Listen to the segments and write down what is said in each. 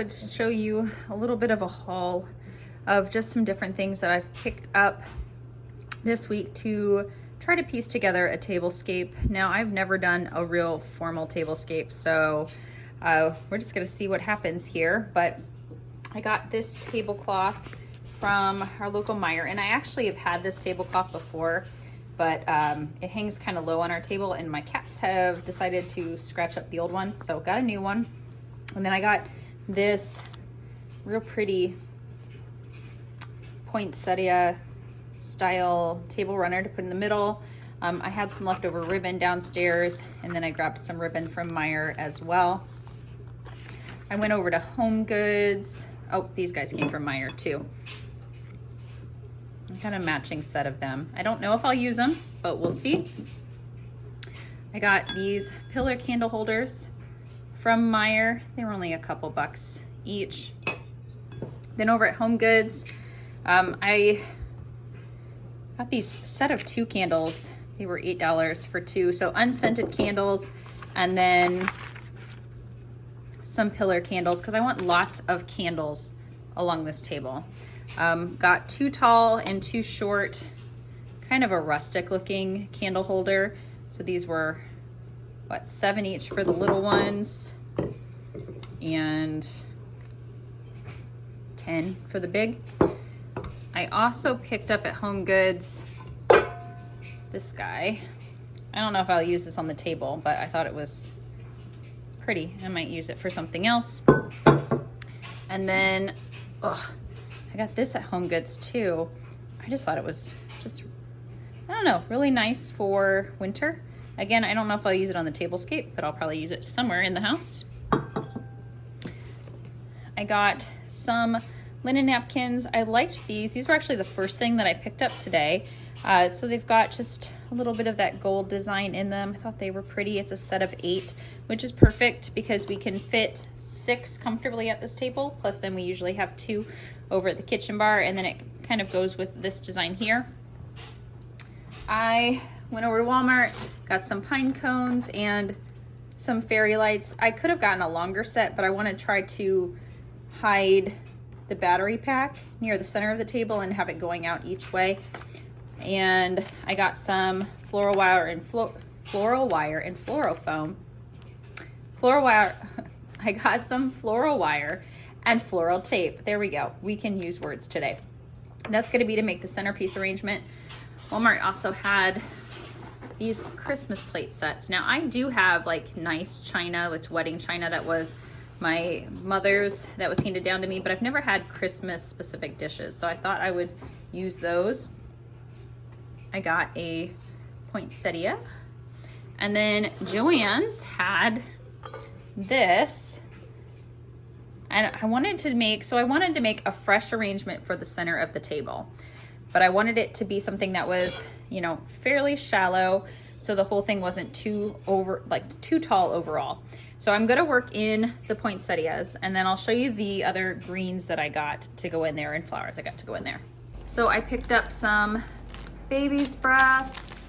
would show you a little bit of a haul of just some different things that I've picked up this week to try to piece together a tablescape. Now, I've never done a real formal tablescape, so we're just gonna see what happens here. But I got this tablecloth from our local Meijer, and I actually have had this tablecloth before, but it hangs kind of low on our table, and my cats have decided to scratch up the old one, so got a new one. And then I got this real pretty poinsettia style table runner to put in the middle. I had some leftover ribbon downstairs, and then I grabbed some ribbon from Meijer as well. I went over to Homegoods. Oh, these guys came from Meijer too. I got a matching set of them. I don't know if I'll use them, but we'll see. I got these pillar candle holders from Meijer. They were only a couple bucks each. Then over at Homegoods, I got these set of 2 candles. They were $8 for 2. So unscented candles, and then some pillar candles, because I want lots of candles along this table. Got 2 tall and 2 short, kind of a rustic looking candle holder. So these were, what, 7 each for the little ones and 10 for the big. I also picked up at Homegoods this guy. I don't know if I'll use this on the table, but I thought it was pretty. I might use it for something else. And then, I got this at Homegoods too. I just thought it was just, I don't know, really nice for winter. Again, I don't know if I'll use it on the tablescape, but I'll probably use it somewhere in the house. I got some linen napkins. I liked these. These were actually the first thing that I picked up today. So they've got just a little bit of that gold design in them. I thought they were pretty. It's a set of 8, which is perfect because we can fit 6 comfortably at this table. Plus then we usually have 2 over at the kitchen bar, and then it kind of goes with this design here. I went over to Walmart, got some pine cones and some fairy lights. I could have gotten a longer set, but I want to try to hide the battery pack near the center of the table and have it going out each way. And I got some floral wire and floral foam. Floral wire. I got some floral wire and floral tape. There we go. We can use words today. That's going to be to make the centerpiece arrangement. Walmart also had these Christmas plate sets. Now I do have like nice china. It's wedding china that was my mother's, that was handed down to me, but I've never had Christmas specific dishes, so I thought I would use those. I got a poinsettia, and then Joann's had this, and I wanted to make a fresh arrangement for the center of the table, but I wanted it to be something that was, you know, fairly shallow, so the whole thing wasn't too tall overall. So I'm gonna work in the poinsettias, and then I'll show you the other greens that I got to go in there and flowers I got to go in there. So I picked up some baby's breath,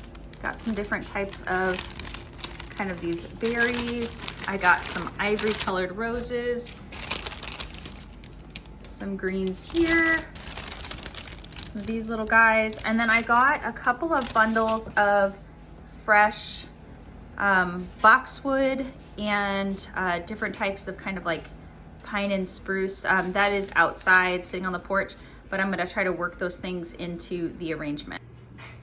got some different types of kind of these berries. I got some ivory colored roses, some greens here, some of these little guys, and then I got a couple of bundles of fresh boxwood and different types of kind of like pine and spruce. That is outside sitting on the porch, but I'm gonna try to work those things into the arrangement.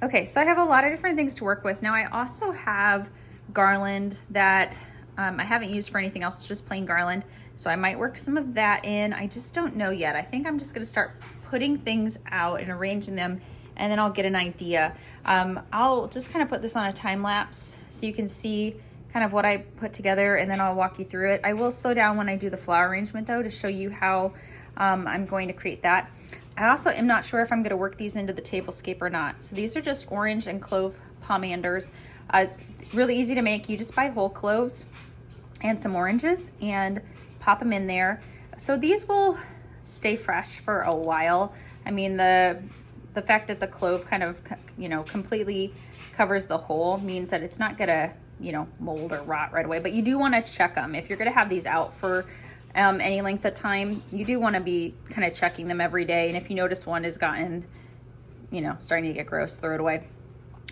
Okay, so I have a lot of different things to work with. Now I also have garland that I haven't used for anything else, it's just plain garland. So I might work some of that in. I just don't know yet. I think I'm just gonna start putting things out and arranging them, and then I'll get an idea. I'll just kind of put this on a time lapse so you can see kind of what I put together, and then I'll walk you through it. I will slow down when I do the flower arrangement though to show you how I'm going to create that. I also am not sure if I'm gonna work these into the tablescape or not. So these are just orange and clove pomanders. It's really easy to make. You just buy whole cloves and some oranges and pop them in there. So these will stay fresh for a while. I mean, the fact that the clove kind of, you know, completely covers the hole means that it's not gonna, you know, mold or rot right away, but you do wanna check them. If you're gonna have these out for any length of time. You do want to be kind of checking them every day, and if you notice one has gotten, you know, starting to get gross, throw it away.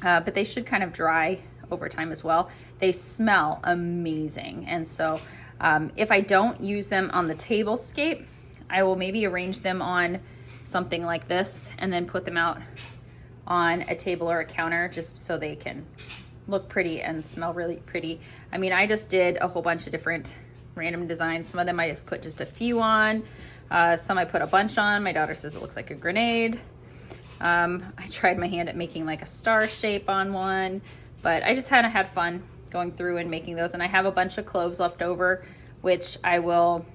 But they should kind of dry over time as well. They smell amazing, and so if I don't use them on the Tablescape, I will maybe arrange them on something like this and then put them out on a table or a counter just so they can look pretty and smell really pretty. I mean, I just did a whole bunch of different random designs. Some of them I put just a few on, some I put a bunch on. My daughter says it looks like a grenade. I tried my hand at making like a star shape on one, but I just kind of had fun going through and making those. And I have a bunch of cloves left over, which I will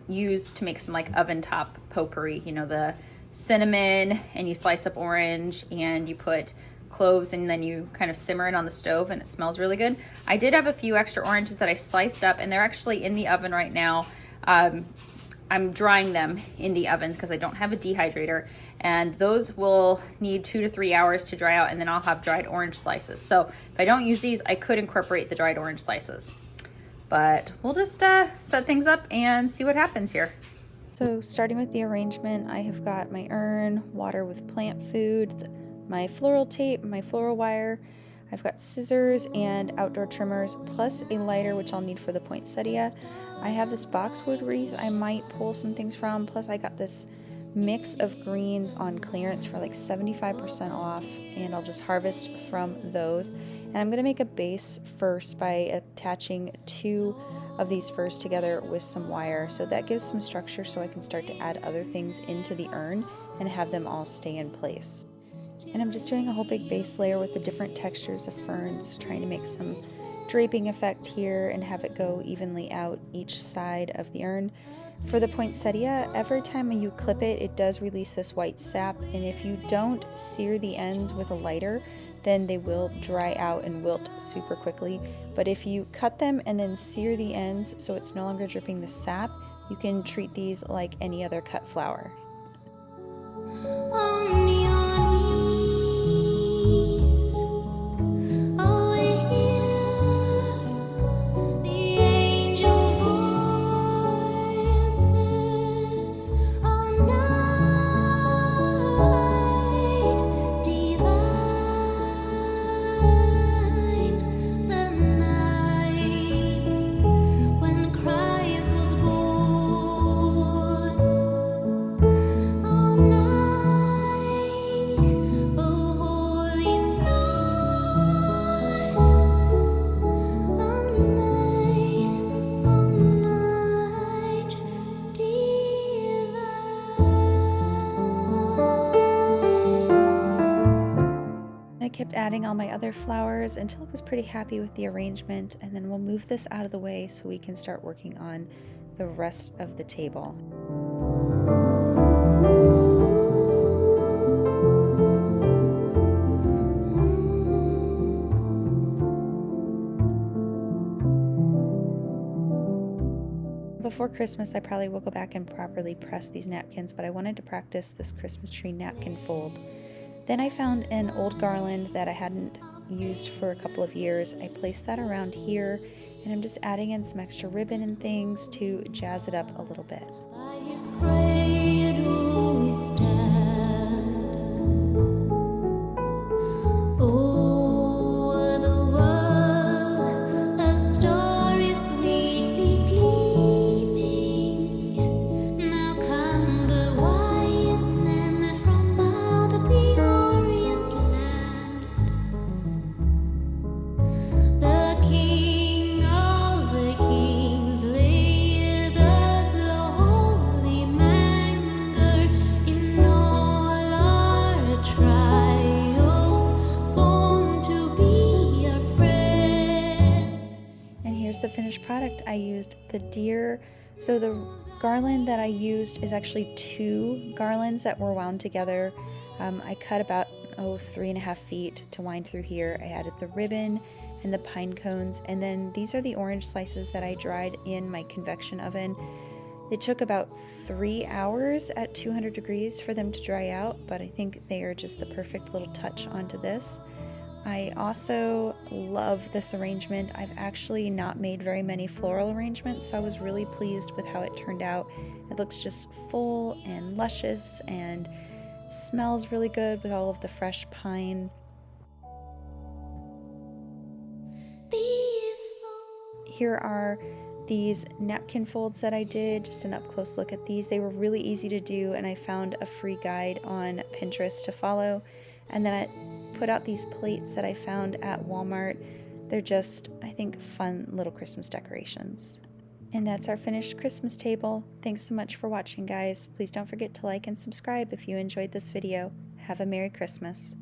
use to make some like oven top potpourri, you know, the cinnamon, and you slice up orange and you put cloves and then you kind of simmer it on the stove and it smells really good. I did have a few extra oranges that I sliced up and they're actually in the oven right now. I'm drying them in the oven because I don't have a dehydrator, and those will need 2 to 3 hours to dry out, and then I'll have dried orange slices. So if I don't use these, I could incorporate the dried orange slices. But we'll just set things up and see what happens here. So starting with the arrangement, I have got my urn, water with plant food, my floral tape, my floral wire. I've got scissors and outdoor trimmers, plus a lighter, which I'll need for the poinsettia. I have this boxwood wreath I might pull some things from, plus I got this mix of greens on clearance for like 75% off, and I'll just harvest from those. And I'm going to make a base first by attaching 2 of these first together with some wire, so that gives some structure so I can start to add other things into the urn and have them all stay in place. And I'm just doing a whole big base layer with the different textures of ferns, trying to make some draping effect here and have it go evenly out each side of the urn. For the poinsettia, every time you clip it, it does release this white sap, and if you don't sear the ends with a lighter, then they will dry out and wilt super quickly. But if you cut them and then sear the ends so it's no longer dripping the sap, you can treat these like any other cut flower. Kept adding all my other flowers until I was pretty happy with the arrangement, and then we'll move this out of the way so we can start working on the rest of the table. Before Christmas, I probably will go back and properly press these napkins, but I wanted to practice this Christmas tree napkin fold. Then I found an old garland that I hadn't used for a couple of years. I placed that around here, and I'm just adding in some extra ribbon and things to jazz it up a little bit. The finished product. I used the deer, so the garland that I used is actually 2 garlands that were wound together. I cut about 3.5 feet to wind through here. I added the ribbon and the pine cones, and then these are the orange slices that I dried in my convection oven. It took about 3 hours at 200 degrees for them to dry out, but I think they are just the perfect little touch onto this. I also love this arrangement. I've actually not made very many floral arrangements, so I was really pleased with how it turned out. It looks just full and luscious and smells really good with all of the fresh pine. Here are these napkin folds that I did, just an up close look at these. They were really easy to do, and I found a free guide on Pinterest to follow. And then I put out these plates that I found at Walmart. They're just, I think, fun little Christmas decorations. And that's our finished Christmas table. Thanks so much for watching, guys. Please don't forget to like and subscribe if you enjoyed this video. Have a Merry Christmas.